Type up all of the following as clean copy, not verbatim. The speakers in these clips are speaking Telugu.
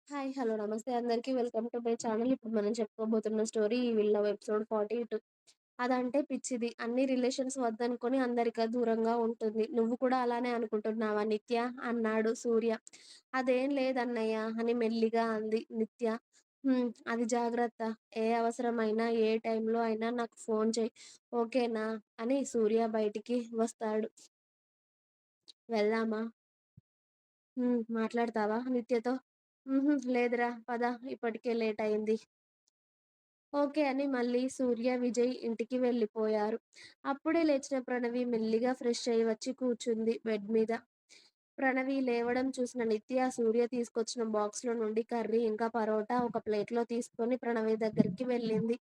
హాయ్. హలో. నమస్తే అందరికీ. Welcome to my channel. ఇప్పుడు మనం చెప్పుకోబోతున్న స్టోరీ 'ఈ విల్ లవ్' ఎపిసోడ్ 42. అదంటే పిచ్చిది. అన్ని రిలేషన్స్ వద్దనుకొని అందరిక దూరంగా ఉంటుంది. నువ్వు కూడా అలానే అనుకుంటున్నావా నిత్య? అన్నాడు సూర్య. అదేం లేదన్నయ్య అని మెల్లిగా అంది నిత్య. అది జాగ్రత్త. ఏ అవసరమైనా ఏ టైంలో అయినా నాకు ఫోన్ చెయ్యి. ఓకేనా? అని సూర్య బయటికి వస్తాడు. వెళ్దామా? మాట్లాడతావా నిత్యతో? లేదురా పద, ఇప్పటికే లేట్ అయింది. ఓకే అని మళ్ళీ సూర్య, విజయ్ ఇంటికి వెళ్ళిపోయారు. అప్పుడే లేచిన ప్రణవి మెల్లిగా ఫ్రెష్ అయ్యి వచ్చి కూర్చుంది బెడ్ మీద. ప్రణవి లేవడం చూసిన నిత్య సూర్య తీసుకొచ్చిన బాక్స్‌లో నుండి కర్రీ ఇంకా పరోటా ఒక ప్లేట్‌లో తీసుకొని ప్రణవి దగ్గరికి వెళ్ళింది.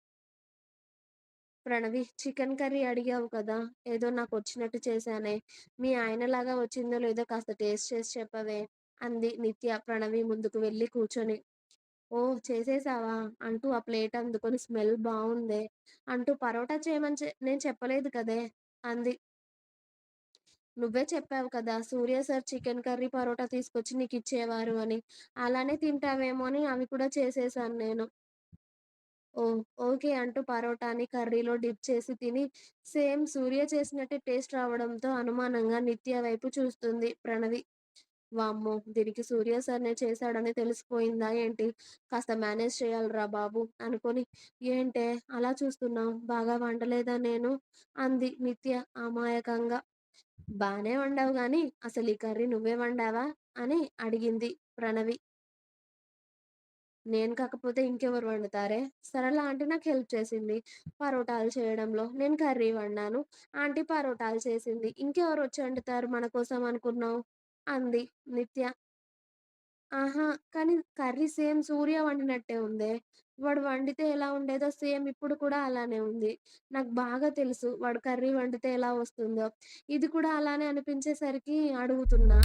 ప్రణవి, చికెన్ కర్రీ అడిగావు కదా! ఏదో నాకొచ్చినట్టు చేశానే. మీ ఆయనలాగా వచ్చిందో లేదో కాస్త టేస్ట్ చేసి చెప్పవే అంది నిత్య ప్రణవి ముందుకు వెళ్ళి కూర్చొని. ఓహ్! చేసేసావా? అంటూ ఆ ప్లేట్ అందుకొని స్మెల్ బావుందే అంటూ పరోటా చేయమని నేను చెప్పలేదు కదే అంది. నువ్వే చెప్పావు కదా! సూర్య సార్ చికెన్ కర్రీ, పరోటా తీసుకొచ్చి నీకిచ్చేవారు అని. అలానే తింటావేమో అని అవి కూడా చేసేశాను నేను. ఓహ్! ఓకే అంటూ పరోటాని కర్రీలో డిప్ చేసి తిని, సేమ్ సూర్య చేసినట్టే టేస్ట్ రావడంతో అనుమానంగా నిత్య వైపు చూస్తుంది ప్రణవి. వామ్మో! దీనికి సూర్య సార్‌నే చేశాడని తెలిసిపోయిందా ఏంటి? కాస్త మేనేజ్ చేయాలిరా బాబు అనుకోని, ఏంటే అలా చూస్తున్నావు? బాగా వండలేదా నేను? అంది నిత్య అమాయకంగా. బానే వండావు గానీ, అసలు ఈ కర్రీ నువ్వే వండావా? అని అడిగింది ప్రణవి. నేను కాకపోతే ఇంకెవరు వండుతారే? సరళ ఆంటీ నాకు హెల్ప్ చేసింది పరోటాలు చేయడంలో. నేను కర్రీ వండాను. ఆంటీ పరోటాలు చేసింది. ఇంకెవరొచ్చి వండుతారు మన కోసం అనుకున్నావు? అంది నిత్య. ఆహా! కానీ కర్రీ సేమ్ సూర్య వండినట్టే ఉందే. వాడు వండితే ఎలా ఉండేదో సేమ్ ఇప్పుడు కూడా అలానే ఉంది. నాకు బాగా తెలుసు వాడు కర్రీ వండితే ఎలా వస్తుందో. ఇది కూడా అలానే అనిపించేసరికి అడుగుతున్నా.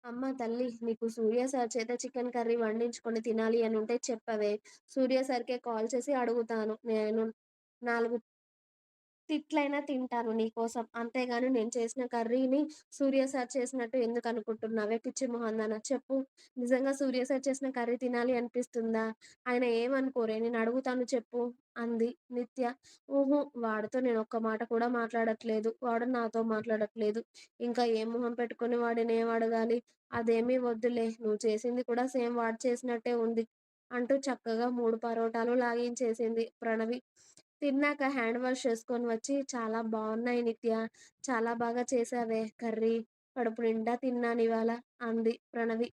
అమ్మ తల్లి, నీకు సూర్య సార్ చేత చికెన్ కర్రీ వండించుకొని తినాలి అనుంటే చెప్పవే. సూర్య సార్‌కే కాల్ చేసి అడుగుతాను. నేను 4 తిట్లైనా తింటాను నీకోసం. అంతేగాని నేను చేసిన కర్రీని సూర్య సార్ చేసినట్టు ఎందుకనుకుంటున్నావే పిచ్చి మొహందాన చెప్పు. నిజంగా సూర్య సార్ చేసిన కర్రీ తినాలి అనిపిస్తుందా? ఆయన ఏమనుకోరే నేనడుగుతాను చెప్పు అంది నిత్య. వాడితో నేనొక్క మాట కూడా మాట్లాడట్లేదు. వాడు నాతో మాట్లాడట్లేదు. ఇంకా ఏ మొహం పెట్టుకొని వాడినేం అడగాలి? అదేమీ వద్దులే. నువ్వు చేసింది కూడా సేమ్ వాడు చేసినట్టే ఉంది అంటూ చక్కగా 3 పరోటాలు లాగించేసింది ప్రణవి. తిన్నాక హ్యాండ్ వాష్ చేసుకొని వచ్చి, చాలా బావున్నాయి నిత్య. చాలా బాగా చేశావే కర్రీ. కడుపు నిండా తిన్నానివాళ అంది ప్రణవి.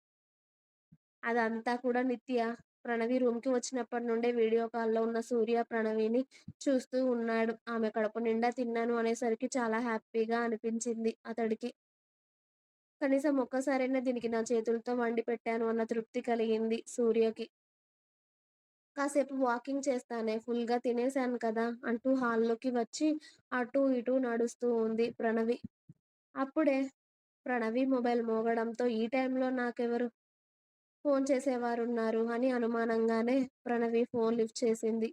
అదంతా కూడా నిత్య ప్రణవి రూమ్‌కి వచ్చినప్పటి నుండే వీడియో కాల్‌లో ఉన్న సూర్య, ప్రణవిని చూస్తూ ఉన్నాడు. ఆమె కడుపు నిండా తిన్నాను అనేసరికి చాలా హ్యాపీగా అనిపించింది అతడికి. కనీసం ఒక్కసారైనా దీనికి నా చేతులతో వండి పెట్టాను అన్న తృప్తి కలిగింది సూర్యకి. కాసేపు వాకింగ్ చేస్తానే, ఫుల్‌గా తినేసాను కదా! అంటూ హాల్లోకి వచ్చి అటూ ఇటూ నడుస్తూ ఉంది ప్రణవి. అప్పుడే ప్రణవి మొబైల్ మోగడంతో ఈ టైంలో నాకెవరు ఫోన్ చేసేవారున్నారు అని అనుమానంగానే ప్రణవి ఫోన్ లిఫ్ట్ చేసింది.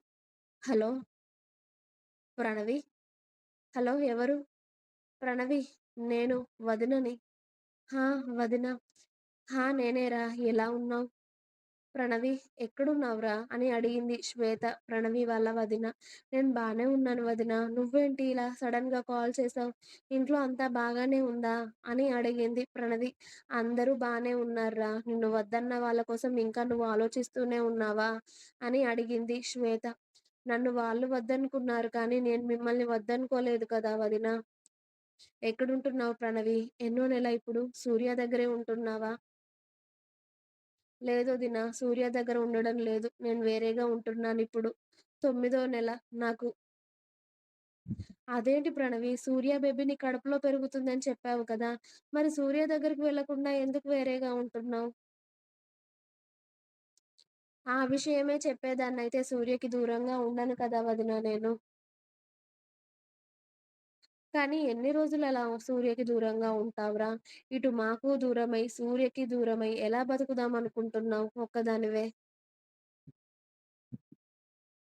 హలో! ప్రణవి? హలో! ఎవరు? ప్రణవి, నేను వదినని. హా! వదిన. నేనేరా. ఎలా ఉన్నావు? ప్రణవి, ఎక్కడున్నావురా? అని అడిగింది శ్వేత, ప్రణవి వాళ్ళ వదిన. నేను బానే ఉన్నాను వదిన. నువ్వేంటి ఇలా సడన్‌గా కాల్ చేశావు? ఇంట్లో అంతా బాగానే ఉందా? అని అడిగింది ప్రణవి. అందరూ బానే ఉన్నార్రా. నిన్ను వద్దన్న వాళ్ళ కోసం ఇంకా నువ్వు ఆలోచిస్తూనే ఉన్నావా? అని అడిగింది శ్వేత. నన్ను వాళ్ళు వద్దనుకున్నారు కానీ నేను మిమ్మల్ని వద్దనుకోలేదు కదా వదిన. ఎక్కడుంటున్నావు ప్రణవి? ఎన్నో నెల ఇప్పుడు? సూర్య దగ్గరే ఉంటున్నావా? లేదొదినా. సూర్య దగ్గర ఉండడం లేదు. నేను వేరేగా ఉంటున్నానిప్పుడు. తొమ్మిదో నెల నాకు. అదేంటి ప్రణవి, సూర్య బేబీ నీ కడుపులో పెరుగుతుందని చెప్పావు కదా! మరి సూర్య దగ్గరికి వెళ్ళకుండా ఎందుకు వేరేగా ఉంటున్నావు? ఆ విషయమే చెప్పేదాన్నయితే సూర్యకి దూరంగా ఉండను కదా వదిన నేను. కానీ ఎన్ని రోజులు అలా సూర్యకి దూరంగా ఉంటావురా? ఇటు మాకు దూరమై, సూర్యకి దూరమై ఎలా బతుకుదాం అనుకుంటున్నావు ఒక్కదానివే?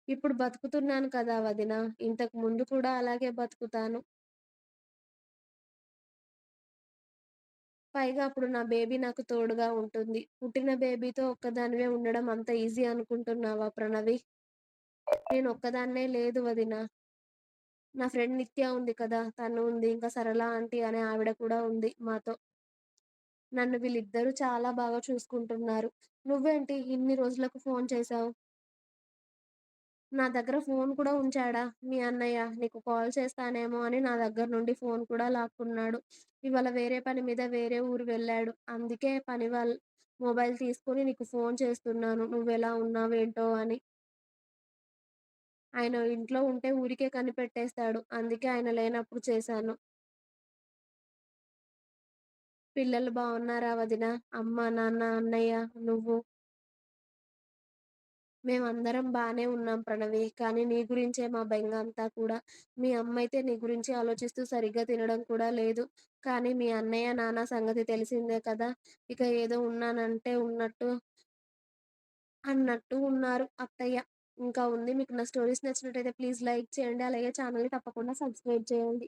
ఇప్పుడు బతుకుతున్నాను కదా వదిన! ఇంతకు ముందు కూడా అలాగే బతుకుతాను. పైగా అప్పుడు నా బేబీ నాకు తోడుగా ఉంటుంది. పుట్టిన బేబీతో ఒక్కదానివే ఉండడం అంత ఈజీ అనుకుంటున్నావా ప్రణవి? నేనొక్కదాన్నే లేదు వదిన. నా ఫ్రెండ్ నిత్య ఉంది కదా! తను ఉంది. ఇంకా సరళ ఆంటీ అనే ఆవిడ కూడా ఉంది మాతో. నన్ను వీళ్ళిద్దరూ చాలా బాగా చూసుకుంటున్నారు. నువ్వేంటి ఇన్ని రోజులకు ఫోను చేశావు? నా దగ్గర ఫోను కూడా ఉంచాడా మీ అన్నయ్య. నీకు కాల్ చేస్తానేమో అని నా దగ్గర నుండి ఫోను కూడా లాక్కున్నాడు. ఇవాళ వేరే పని మీద వేరే ఊరు వెళ్ళాడు. అందుకే మొబైల్ తీసుకొని నీకు ఫోను చేస్తున్నాను. నువ్వెలా ఉన్నావేంటో అని. ఆయన ఇంట్లో ఉంటే ఊరికే కనిపెట్టేస్తాడు. అందుకే ఆయన లేనప్పుడు చేశాను. పిల్లలు బావున్నారా వదిన? అమ్మ, నాన్న, అన్నయ్య, నువ్వు? మేమందరం బానే ఉన్నాం ప్రణవి. కానీ నీ గురించే మా బెంగ అంతా కూడా. మీ అమ్మయితే నీ గురించి ఆలోచిస్తూ సరిగ్గా తినడం కూడా లేదు. కానీ మీ అన్నయ్య, నాన్న సంగతి తెలిసిందే కదా! ఇక ఏదో ఉన్నానంటే ఉన్నట్టు అన్నట్టు ఉన్నారు అత్తయ్య. ఇంకా ఉంది. మీకు నా స్టోరీస్ నచ్చినట్టయితే ప్లీజ్ లైక్ చేయండి. అలాగే ఛానెల్‌ని తప్పకుండా సబ్స్క్రైబ్ చేయండి.